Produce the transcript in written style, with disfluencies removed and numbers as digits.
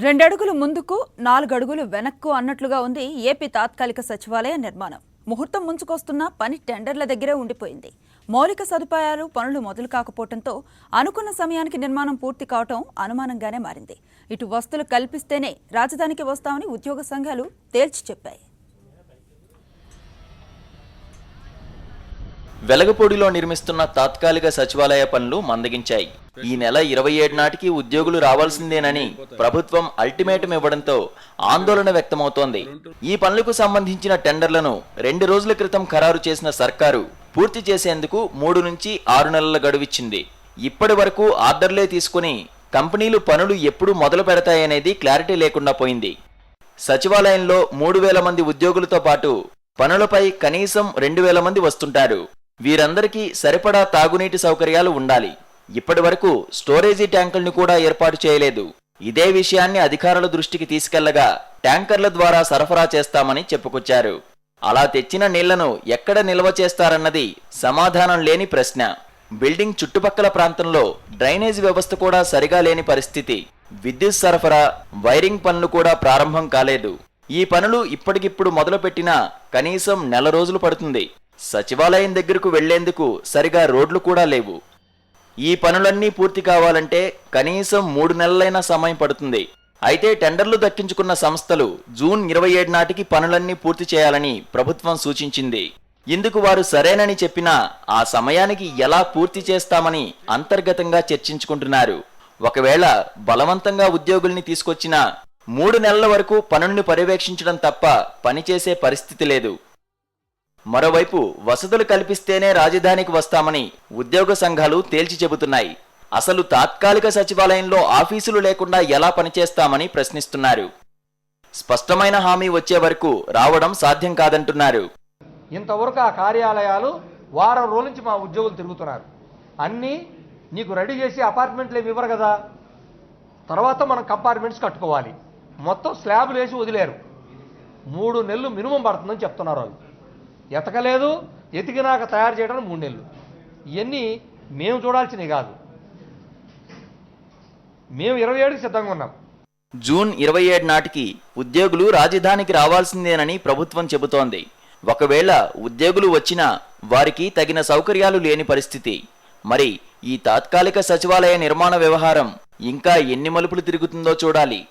రెండడుగులు ముందుకు 4 అడుగులు వెనక్కు అన్నట్లుగా ఉంది ఏపీ తాత్కాలిక సచివాలయ నిర్మాణం. ముహూర్తం ముంచుకొస్తున్న పని టెండర్ల దగ్గరే ఉండిపోయింది. మౌలిక సదుపాయాలు పనులు మొదలు కాకపోవడంతో అనుకున్న సమయానికి నిర్మాణం పూర్తి కావటం అనుమానంగానే మారింది. ఇటు వసతులు కల్పిస్తేనే రాజధానికి వస్తామని ఉద్యోగ సంఘాలు తేల్చి చెప్పాయి. వెలగపూడిలో నిర్మిస్తున్న తాత్కాలిక సచివాలయ పనులు మందగించాయి. ఈ నెల 27 నాటికి ఉద్యోగులు రావాల్సిందేనని ప్రభుత్వం అల్టిమేటం ఇవ్వడంతో ఆందోళన వ్యక్తమవుతోంది. ఈ పనులకు సంబంధించిన టెండర్లను 2 రోజుల క్రితం ఖరారు చేసిన సర్కారు పూర్తి చేసేందుకు 3 నుంచి 6 నెలల గడువిచ్చింది. ఇప్పటి వరకు ఆర్డర్లే తీసుకుని కంపెనీలు పనులు ఎప్పుడు మొదలు పెడతాయనేది క్లారిటీ లేకుండా పోయింది. సచివాలయంలో 3000 మంది ఉద్యోగులతో పాటు పనులపై కనీసం 2000 మంది వస్తుంటారు. వీరందరికీ సరిపడా తాగునీటి సౌకర్యాలు ఉండాలి. ఇప్పటి వరకు స్టోరేజీ ట్యాంకులను కూడా ఏర్పాటు చేయలేదు. ఇదే విషయాన్ని అధికారుల దృష్టికి తీసుకెళ్లగా ట్యాంకర్ల ద్వారా సరఫరా చేస్తామని చెప్పుకొచ్చారు. అలా తెచ్చిన నీళ్లను ఎక్కడ నిల్వ చేస్తారన్నది సమాధానం లేని ప్రశ్న. బిల్డింగ్ చుట్టుపక్కల ప్రాంతంలో డ్రైనేజ్ వ్యవస్థ కూడా సరిగా లేని పరిస్థితి. విద్యుత్ సరఫరా, వైరింగ్ పనులు కూడా ప్రారంభం కాలేదు. ఈ పనులు ఇప్పటికిప్పుడు మొదలుపెట్టినా కనీసం నెల రోజులు పడుతుంది. సచివాలయం దగ్గరకు వెళ్లేందుకు సరిగా రోడ్లు కూడా లేవు. ఈ పనులన్నీ పూర్తి కావాలంటే కనీసం 3 నెలలైనా సమయం పడుతుంది. అయితే టెండర్లు దక్కించుకున్న సంస్థలు జూన్ 27 నాటికి పనులన్నీ పూర్తి చేయాలని ప్రభుత్వం సూచించింది. ఇందుకు వారు సరేనని చెప్పినా ఆ సమయానికి ఎలా పూర్తి చేస్తామని అంతర్గతంగా చర్చించుకుంటున్నారు. ఒకవేళ బలవంతంగా ఉద్యోగుల్ని తీసుకొచ్చినా 3 నెలల వరకు పనుల్ని పర్యవేక్షించడం తప్ప పనిచేసే పరిస్థితి లేదు. మరోవైపు వసతులు కల్పిస్తేనే రాజధానికి వస్తామని ఉద్యోగ సంఘాలు తేల్చి చెబుతున్నాయి. అసలు తాత్కాలిక సచివాలయంలో ఆఫీసులు లేకుండా ఎలా పనిచేస్తామని ప్రశ్నిస్తున్నారు. స్పష్టమైన హామీ వచ్చే వరకు రావడం సాధ్యం కాదంటున్నారు. ఇంతవరకు ఆ కార్యాలయాలు వారం రోజుల నుంచి మా ఉద్యోగులు తిరుగుతున్నారు. అన్నీ నీకు రెడీ చేసి అపార్ట్మెంట్లు ఏమి ఇవ్వరు కదా, తర్వాత మనం కంపార్ట్మెంట్స్ కట్టుకోవాలి. మొత్తం స్లాబ్లు వేసి వదిలేరు. 3 నెలలు మినిమం పడుతుందని చెప్తున్నారు. వాళ్ళు ఎతకలేదు, ఎతికినాక తయారు చేయడానికి 3 నెలలు. ఇవన్నీ మేము చూడాల్సినవి కాదు. మేము 27కి సిద్ధంగా ఉన్నాం. జూన్ 27 నాటికి ఉద్యోగులు రాజధానికి రావాల్సిందేనని ప్రభుత్వం చెబుతోంది. ఒకవేళ ఉద్యోగులు వచ్చినా వారికి తగిన సౌకర్యాలు లేని పరిస్థితి. మరి ఈ తాత్కాలిక సచివాలయ నిర్మాణ వ్యవహారం ఇంకా ఎన్ని మలుపులు తిరుగుతుందో చూడాలి.